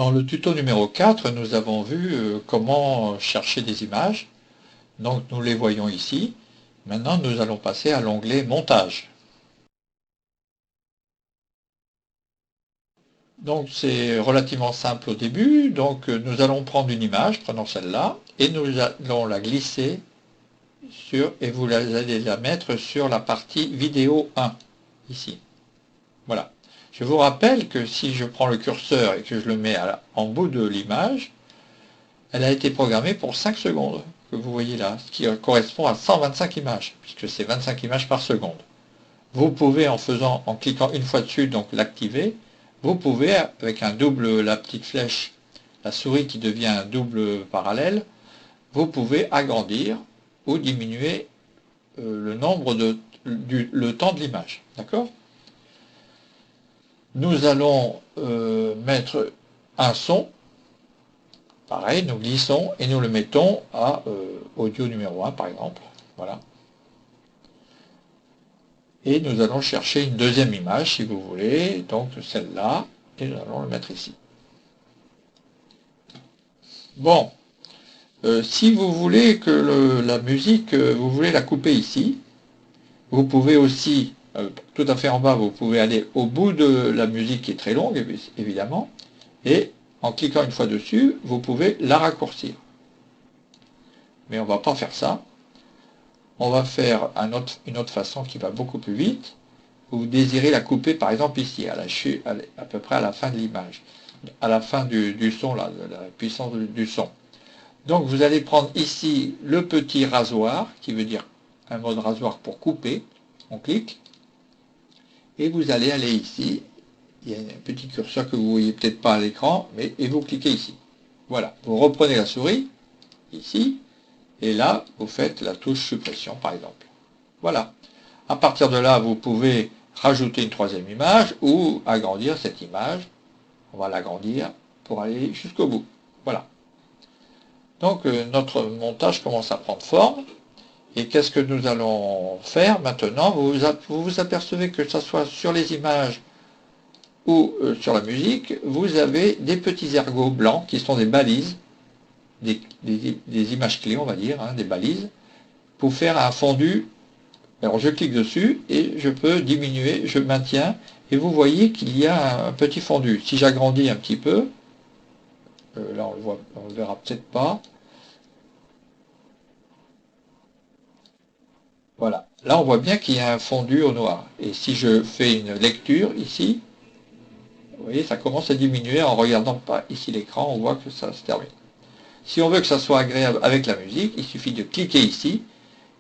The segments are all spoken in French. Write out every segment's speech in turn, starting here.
Dans le tuto numéro 4, nous avons vu comment chercher des images. Donc nous les voyons ici. Maintenant, nous allons passer à l'onglet Montage. Donc c'est relativement simple au début. Donc nous allons prendre une image, prenons celle-là, et nous allons la glisser et vous allez la mettre sur la partie vidéo 1, ici. Voilà. Je vous rappelle que si je prends le curseur et que je le mets en bout de l'image, elle a été programmée pour 5 secondes, que vous voyez là, ce qui correspond à 125 images, puisque c'est 25 images par seconde. Vous pouvez, en cliquant une fois dessus, donc l'activer, vous pouvez, avec la petite flèche, la souris qui devient un double parallèle, vous pouvez agrandir ou diminuer le temps de l'image. D'accord ? Nous allons mettre un son. Pareil, nous glissons et nous le mettons à audio numéro 1 par exemple. Voilà. Et nous allons chercher une deuxième image si vous voulez, donc celle-là, et nous allons le mettre ici. Bon, si vous voulez que la musique, vous voulez la couper ici, vous pouvez aussi, tout à fait en bas, vous pouvez aller au bout de la musique qui est très longue, évidemment, et en cliquant une fois dessus, vous pouvez la raccourcir. Mais on ne va pas faire ça. On va faire une autre façon qui va beaucoup plus vite. Vous désirez la couper par exemple ici, à peu près à la fin de l'image, à la fin du son, là, de la puissance du son. Donc vous allez prendre ici le petit rasoir, qui veut dire un mode rasoir pour couper. On clique, et vous allez aller ici. Il y a un petit curseur que vous ne voyez peut-être pas à l'écran, et vous cliquez ici. Voilà, vous reprenez la souris, ici, et là, vous faites la touche suppression, par exemple. Voilà. À partir de là, vous pouvez rajouter une troisième image ou agrandir cette image. On va l'agrandir pour aller jusqu'au bout. Voilà. Donc, notre montage commence à prendre forme. Et qu'est-ce que nous allons faire maintenant? Vous vous apercevez que ce soit sur les images ou sur la musique, vous avez des petits ergots blancs qui sont des balises, des images clés, on va dire, hein, des balises, pour faire un fondu. Alors je clique dessus et je peux diminuer, je maintiens, et vous voyez qu'il y a un petit fondu. Si j'agrandis un petit peu, là on le verra peut-être pas. Voilà, là on voit bien qu'il y a un fondu au noir. Et si je fais une lecture ici, vous voyez, ça commence à diminuer en regardant pas ici l'écran, on voit que ça se termine. Si on veut que ça soit agréable avec la musique, il suffit de cliquer ici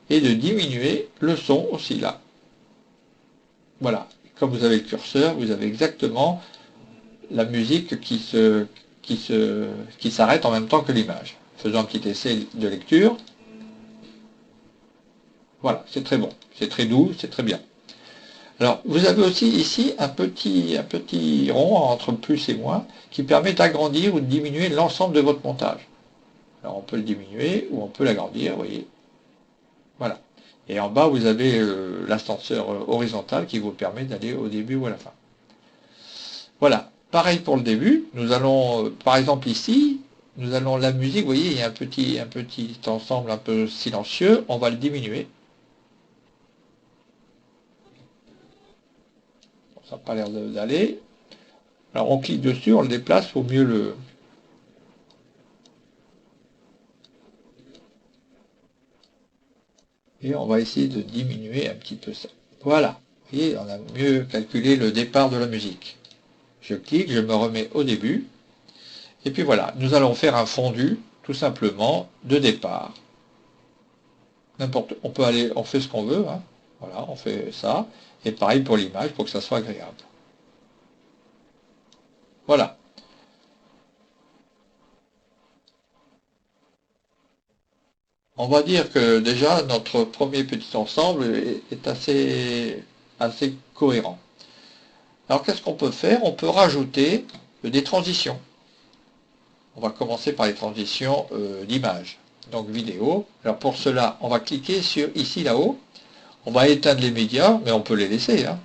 et de diminuer le son aussi là. Voilà, comme vous avez le curseur, vous avez exactement la musique qui s'arrête en même temps que l'image. Faisons un petit essai de lecture. Voilà, c'est très bon, c'est très doux, c'est très bien. Alors, vous avez aussi ici un petit rond entre plus et moins qui permet d'agrandir ou de diminuer l'ensemble de votre montage. Alors, on peut le diminuer ou on peut l'agrandir, vous voyez. Voilà. Et en bas, vous avez l'ascenseur horizontal qui vous permet d'aller au début ou à la fin. Voilà. Pareil pour le début. Nous allons, par exemple ici, nous allons la musique, vous voyez, il y a un petit ensemble un peu silencieux. On va le diminuer. Ça n'a pas l'air d'aller. Alors on clique dessus, on le déplace pour mieux le... Et on va essayer de diminuer un petit peu ça. Voilà. Vous voyez, on a mieux calculé le départ de la musique. Je clique, je me remets au début. Et puis voilà, nous allons faire un fondu, tout simplement, de départ. On peut aller, on fait ce qu'on veut. Hein. Voilà, on fait ça. Et pareil pour l'image, pour que ça soit agréable. Voilà. On va dire que déjà notre premier petit ensemble est assez cohérent. Alors qu'est-ce qu'on peut faire? On peut rajouter des transitions. On va commencer par les transitions d'image, donc vidéo. Alors pour cela, on va cliquer sur ici là-haut. On va éteindre les médias, mais on peut les laisser. Hein.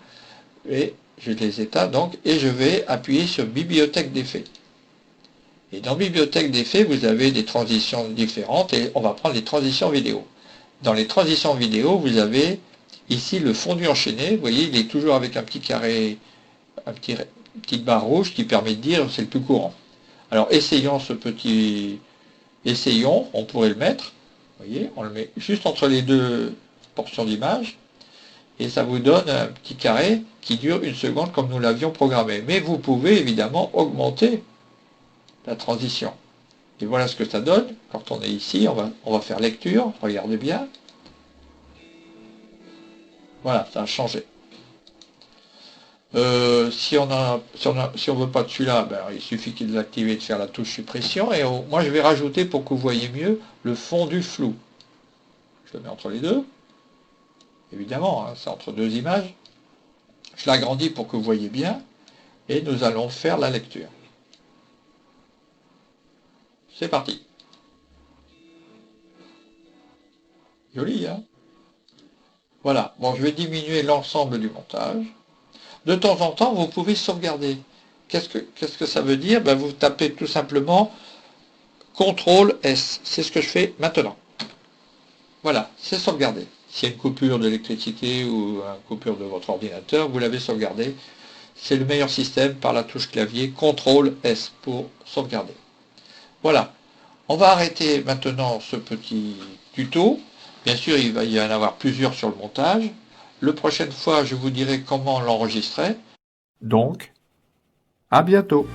Et je les éteins donc, et je vais appuyer sur bibliothèque d'effets. Et dans Bibliothèque d'effets, vous avez des transitions différentes et on va prendre les transitions vidéo. Dans les transitions vidéo, vous avez ici le fondu enchaîné. Vous voyez, il est toujours avec un petit carré, une petite barre rouge qui permet de dire c'est le plus courant. Alors essayons ce petit... Essayons, on pourrait le mettre. Vous voyez, on le met juste entre les deux portions d'image. Et ça vous donne un petit carré qui dure 1 seconde comme nous l'avions programmé. Mais vous pouvez évidemment augmenter la transition. Et voilà ce que ça donne. Quand on est ici, on va faire lecture. Regardez bien. Voilà, ça a changé. Si on veut pas de celui-là, ben, il suffit de l'activer et de faire la touche suppression. Et moi, je vais rajouter, pour que vous voyez mieux, le fondu flou. Je le mets entre les deux. Évidemment, hein, c'est entre deux images. Je l'agrandis pour que vous voyez bien. Et nous allons faire la lecture. C'est parti. Joli, hein? Voilà. Bon, je vais diminuer l'ensemble du montage. De temps en temps, vous pouvez sauvegarder. Qu'est-ce que ça veut dire? Ben, vous tapez tout simplement CTRL-S. C'est ce que je fais maintenant. Voilà, c'est sauvegardé. S'il y a une coupure d'électricité ou une coupure de votre ordinateur, vous l'avez sauvegardé. C'est le meilleur système par la touche clavier CTRL-S pour sauvegarder. Voilà. On va arrêter maintenant ce petit tuto. Bien sûr, il va y en avoir plusieurs sur le montage. La prochaine fois, je vous dirai comment l'enregistrer. Donc, à bientôt.